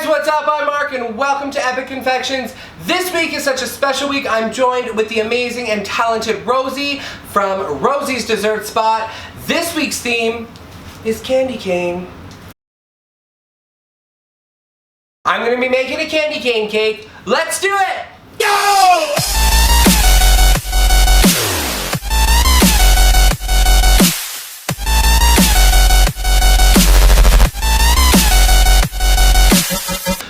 guys, what's up? I'm Mark and welcome to Epic Confections. This week is such a special week. I'm joined with the amazing and talented Rosie from Rosie's Dessert Spot. This week's theme is candy cane. I'm going to be making a candy cane cake. Let's do it! Go!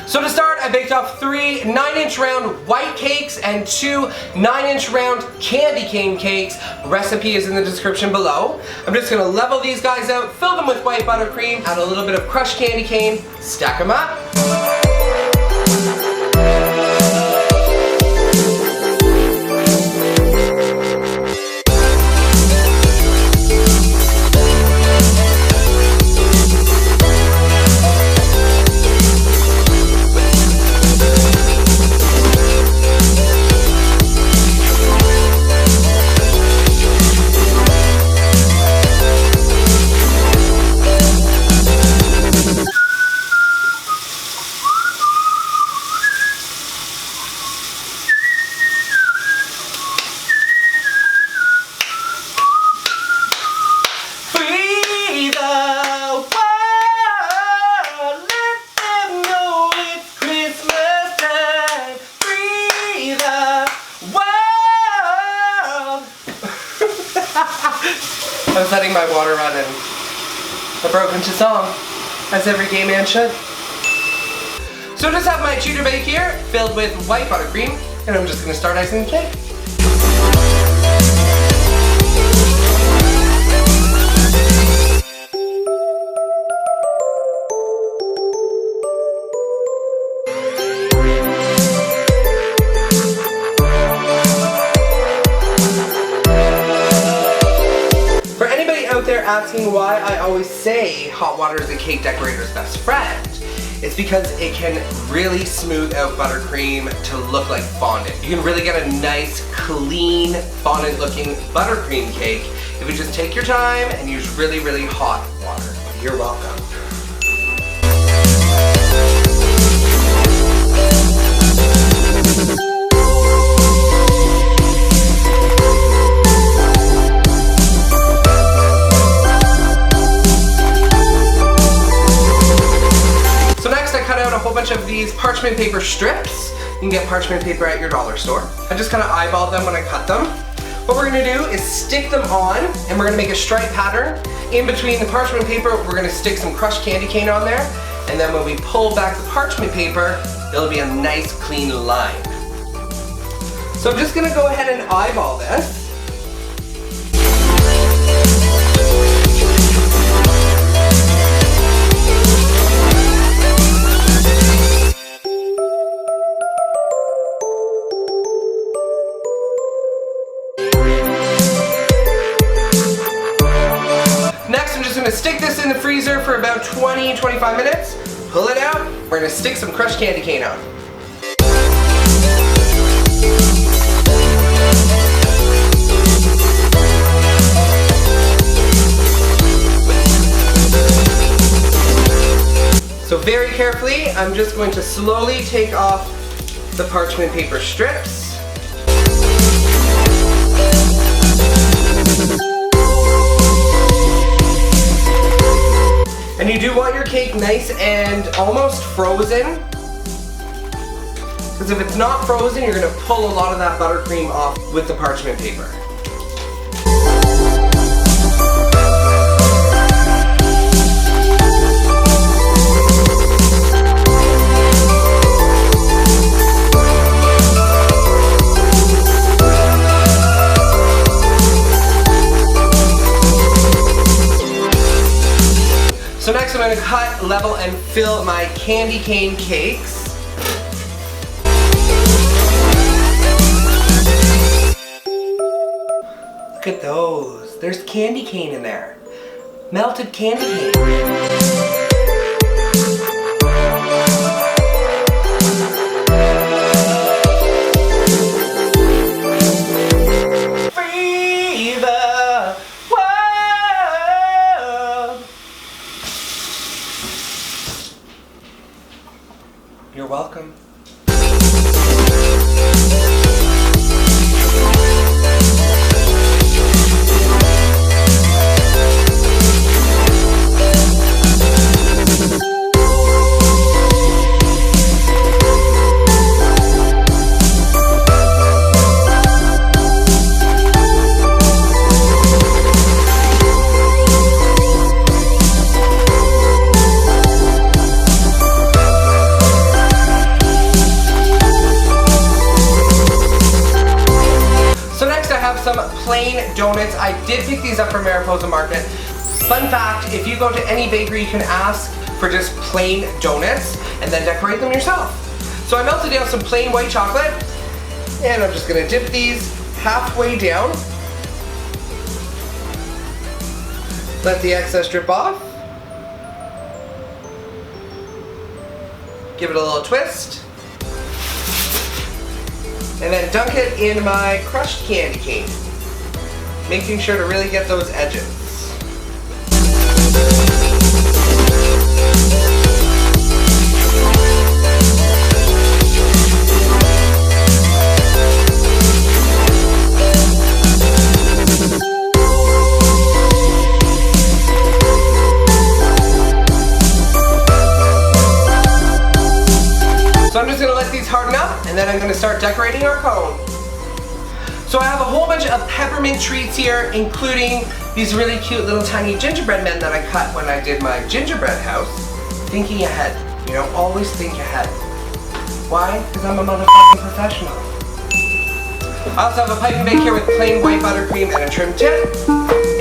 So to start, I baked off 3 9-inch round white cakes and 2 9-inch round candy cane cakes. Recipe is in the description below. I'm just gonna level these guys out, fill them with white buttercream, add a little bit of crushed candy cane, stack them up. I was letting my water run and I broke into song, as every gay man should. So I just have my cheater bake here, filled with white buttercream, and I'm just going to start icing the cake. Asking why I always say hot water is a cake decorator's best friend. It's because it can really smooth out buttercream to look like fondant. You can really get a nice, clean, fondant looking buttercream cake if you just take your time and use really, really hot water. You're welcome. Of these parchment paper strips. You can get parchment paper at your dollar store. I just kind of eyeballed them when I cut them. What we're going to do is stick them on, and we're going to make a stripe pattern. In between the parchment paper, we're going to stick some crushed candy cane on there, and then when we pull back the parchment paper, it'll be a nice clean line. So I'm just going to go ahead and eyeball this. Stick this in the freezer for about 20-25 minutes, pull it out, we're going to stick some crushed candy cane on. So very carefully, I'm just going to slowly take off the parchment paper strips. And you do want your cake nice and almost frozen, because if it's not frozen, you're going to pull a lot of that buttercream off with the parchment paper. So next I'm going to cut, level, and fill my candy cane cakes. Look at those. There's candy cane in there. Melted candy cane. You're welcome. Some plain donuts. I did pick these up from Mariposa Market. Fun fact, if you go to any bakery, you can ask for just plain donuts and then decorate them yourself. So I melted down some plain white chocolate and I'm just gonna dip these halfway down. Let the excess drip off. Give it a little twist. And then dunk it in my crushed candy cane, making sure to really get those edges. So I'm just gonna let these harden up and then I'm gonna start decorating our cone. So I have a whole bunch of peppermint treats here, including these really cute little tiny gingerbread men that I cut when I did my gingerbread house. Thinking ahead, you know, always think ahead. Why? Because I'm a motherfucking professional. I also have a pipe and bake here with plain white buttercream and a trim tip,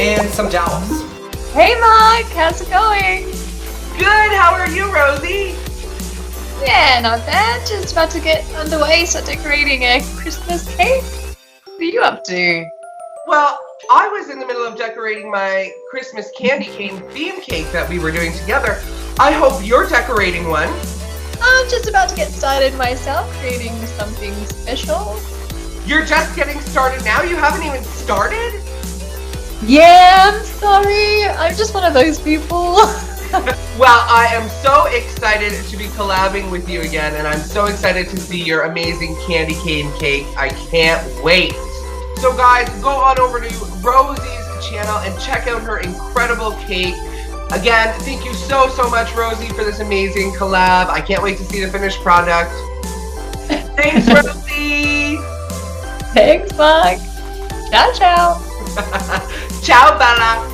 and some dowels. Hey Mark, how's it going? Good, how are you, Rosie? Yeah, not bad. Just about to get underway, so decorating a Christmas cake. What are you up to? Well, I was in the middle of decorating my Christmas candy cane theme cake that we were doing together. I hope you're decorating one. I'm just about to get started myself, creating something special. You're just getting started now? You haven't even started? Yeah, I'm sorry. I'm just one of those people. Well, I am so excited to be collabing with you again, and I'm so excited to see your amazing candy cane cake. I can't wait. So guys, go on over to Rosie's channel and check out her incredible cake. Again, thank you so much, Rosie, for this amazing collab. I can't wait to see the finished product. Thanks, Rosie. Thanks, Mark. Ciao, ciao. Ciao, Bella.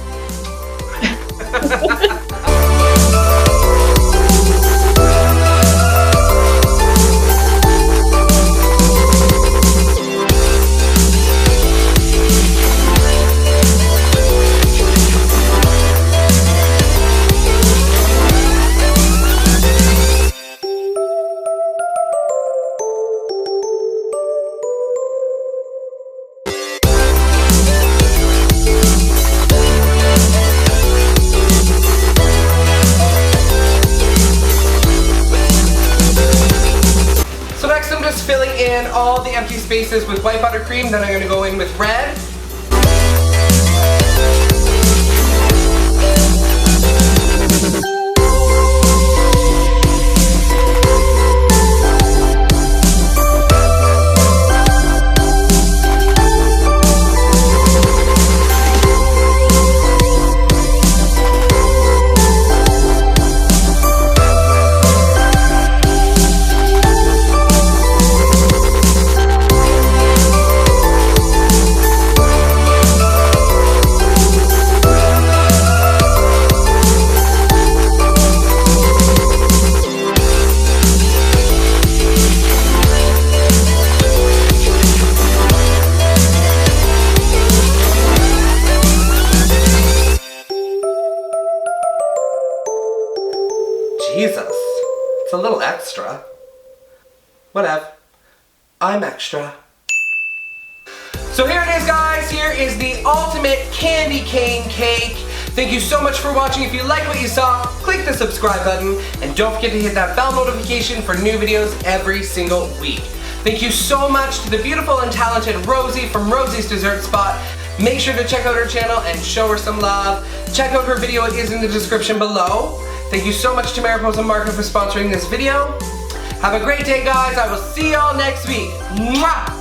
Filling in all the empty spaces with white buttercream, then I'm going to go in with red. Jesus, it's a little extra. Whatever. I'm extra. So here it is, guys. Here is the ultimate candy cane cake. Thank you so much for watching. If you like what you saw, click the subscribe button and don't forget to hit that bell notification for new videos every single week. Thank you so much to the beautiful and talented Rosie from Rosie's Dessert Spot. Make sure to check out her channel and show her some love. Check out her video, it is in the description below. Thank you so much to Mariposa Market for sponsoring this video. Have a great day, guys. I will see y'all next week. Mwah!